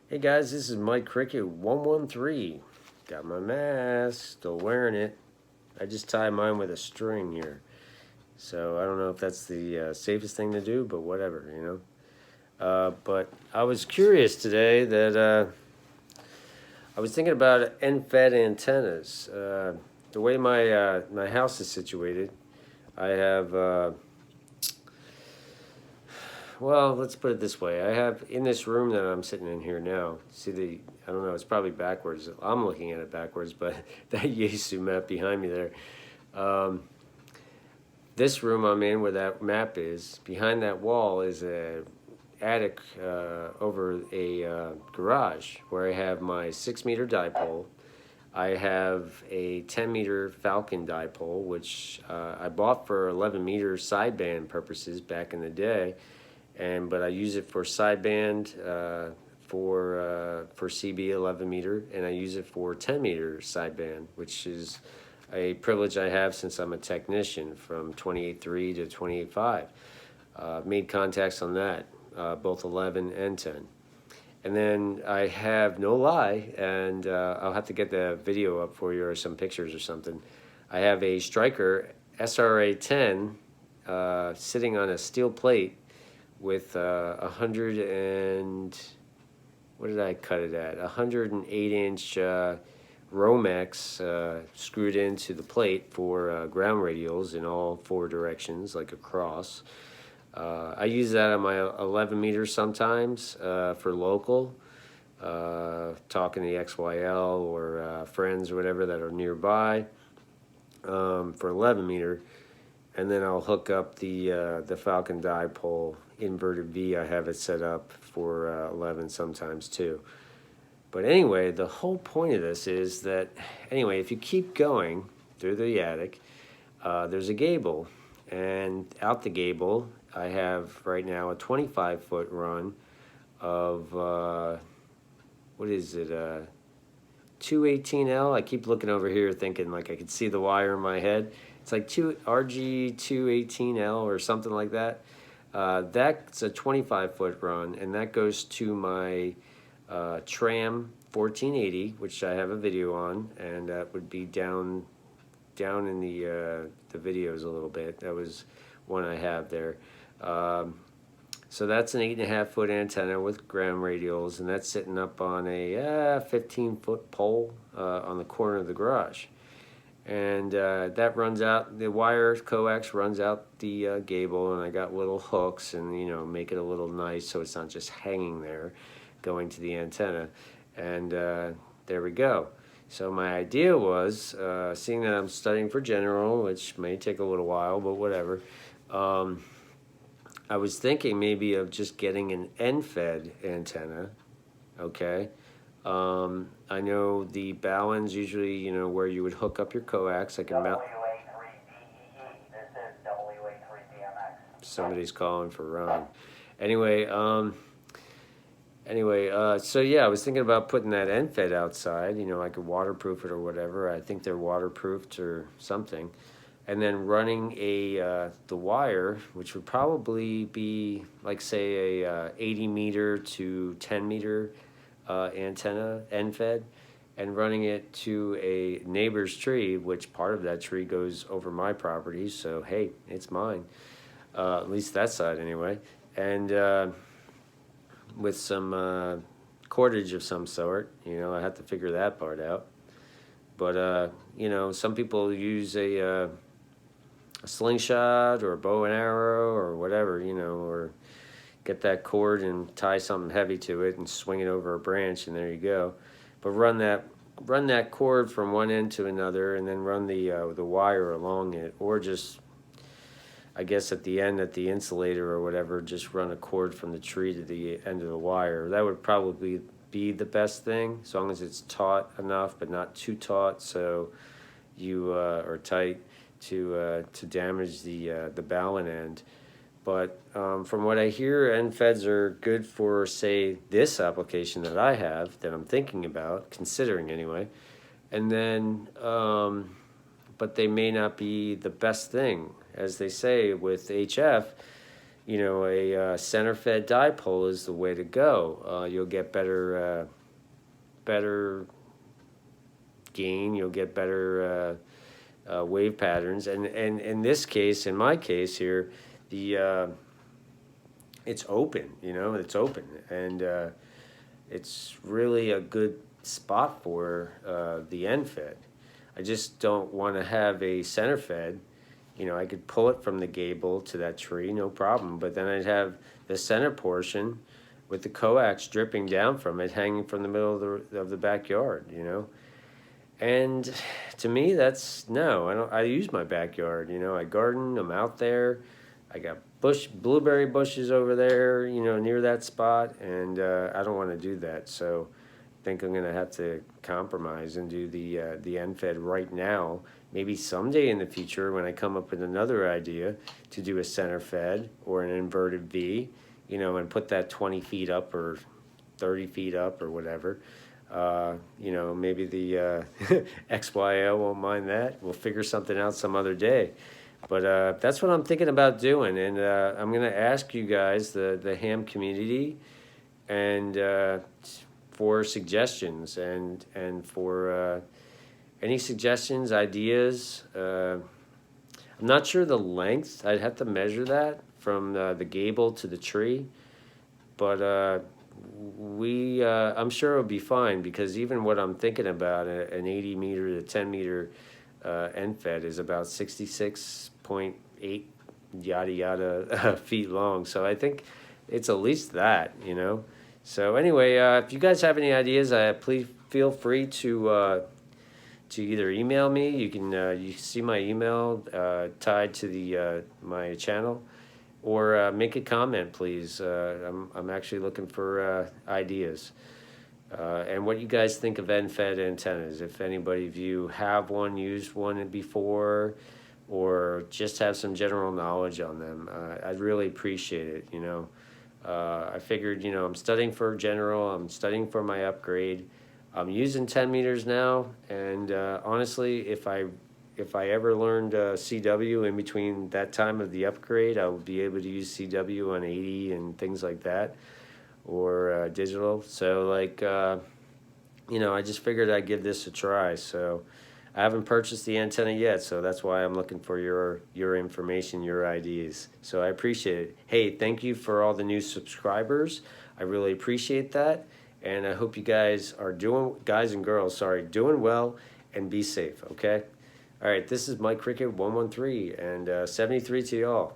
Hey guys, this is Mike Cricket 113. Got my mask, still wearing it. I just tied mine with a string here. So I don't know if that's the safest thing to do, but whatever. But I was curious today that I was thinking about end-fed antennas. The way my house is situated, I have well, let's put it this way. I have in this room that I'm sitting in here now. I don't know, it's probably backwards. I'm looking at it backwards, but that Yesu map behind me there. Um, this room I'm in, where that map is, behind that wall is a attic over a garage where I have my 6 meter dipole. I have a 10 meter Falcon dipole, which I bought for 11 meter sideband purposes back in the day, but I use it for sideband for CB 11 meter, and I use it for 10 meter sideband, which is a privilege I have since I'm a technician from 28.3 to 28.5. Made contacts on that, both 11 and 10. And then I have, no lie, and I'll have to get the video up for you or some pictures or something. I have a Striker SRA 10 sitting on a steel plate with 100 and, what did I cut it at? 108-inch Romex screwed into the plate for ground radials in all four directions, like across. I use that on my 11 meters sometimes for local, talking to the XYL or friends or whatever that are nearby for 11 meter. And then I'll hook up the Falcon dipole inverted V. I have it set up for 11 sometimes too. But anyway, the whole point of this is that, anyway, if you keep going through the attic, there's a gable. And out the gable, I have right now a 25-foot run of, what is it, 218L? I keep looking over here thinking like I could see the wire in my head. It's like RG218L or something like that. That's a 25-foot run, and that goes to my Tram 1480, which I have a video on, and that would be down in the videos a little bit. That was one I have there. So that's an 8.5-foot antenna with ground radials, and that's sitting up on a 15-foot pole on the corner of the garage. And that runs out, the wire coax runs out the gable, and I got little hooks and, make it a little nice so it's not just hanging there going to the antenna. And there we go. So my idea was, seeing that I'm studying for general, which may take a little while, but whatever, I was thinking maybe of just getting an end-fed antenna, okay? I know the Bowens usually, where you would hook up your coax, like a mount. WA3DEE, this is WA3DMX. Somebody's calling for Ron. Anyway, so yeah, I was thinking about putting that end fed outside, I could waterproof it or whatever. I think they're waterproofed or something. And then running the wire, which would probably be like, say, a 80-meter to 10-meter antenna, end fed, and running it to a neighbor's tree, which part of that tree goes over my property. So, hey, it's mine. At least that side anyway. And with some cordage of some sort, I have to figure that part out. But, some people use a slingshot or a bow and arrow or whatever, or get that cord and tie something heavy to it and swing it over a branch, and there you go. But run that cord from one end to another, and then run the wire along it, or just, I guess at the end, at the insulator or whatever, just run a cord from the tree to the end of the wire. That would probably be the best thing, as long as it's taut enough but not too taut so you are tight to damage the Ballon end. But from what I hear, end feds are good for, say, this application that I have, that I'm thinking about, considering anyway. And then, but they may not be the best thing. As they say with HF, you know, a center fed dipole is the way to go. You'll get better gain. You'll get better wave patterns. And in this case, in my case here, the it's open. You know, it's open, and it's really a good spot for the end fed. I just don't want to have a center fed. You know, I could pull it from the gable to that tree, no problem. But then I'd have the center portion with the coax dripping down from it, hanging from the middle of the backyard. You know, and to me, that's no. I don't. I use my backyard. You know, I garden. I'm out there. I got blueberry bushes over there. You know, near that spot, and I don't want to do that. So I think I'm gonna have to compromise and do the end fed right now. Maybe someday in the future, when I come up with another idea to do a center fed or an inverted V, you know, and put that 20 feet up or 30 feet up or whatever, you know, maybe the XYL won't mind that. We'll figure something out some other day. But that's what I'm thinking about doing. And I'm going to ask you guys, the ham community, and for suggestions and for any suggestions, ideas. I'm not sure the length. I'd have to measure that from the gable to the tree. But I'm sure it'll be fine, because even what I'm thinking about, an 80 meter to 10 meter end fed is about 66.8 yada yada feet long. So I think it's at least that, you know. So anyway, if you guys have any ideas, please feel free to either email me. You can see my email tied to the my channel, or make a comment, please. I'm actually looking for ideas, and what you guys think of end-fed antennas. If anybody of you have one, used one before, or just have some general knowledge on them, I'd really appreciate it. You know, I figured, you know, I'm studying for general. I'm studying for my upgrade. I'm using 10 meters now, and honestly, if I ever learned CW in between that time of the upgrade, I would be able to use CW on 80 and things like that, or digital. So like, you know, I just figured I'd give this a try. So I haven't purchased the antenna yet, so that's why I'm looking for your information, your ideas. So I appreciate it. Hey, thank you for all the new subscribers. I really appreciate that. And I hope you guys are guys and girls, sorry, doing well, and be safe, okay? All right, this is Mike Cricket 113, and 73 to y'all.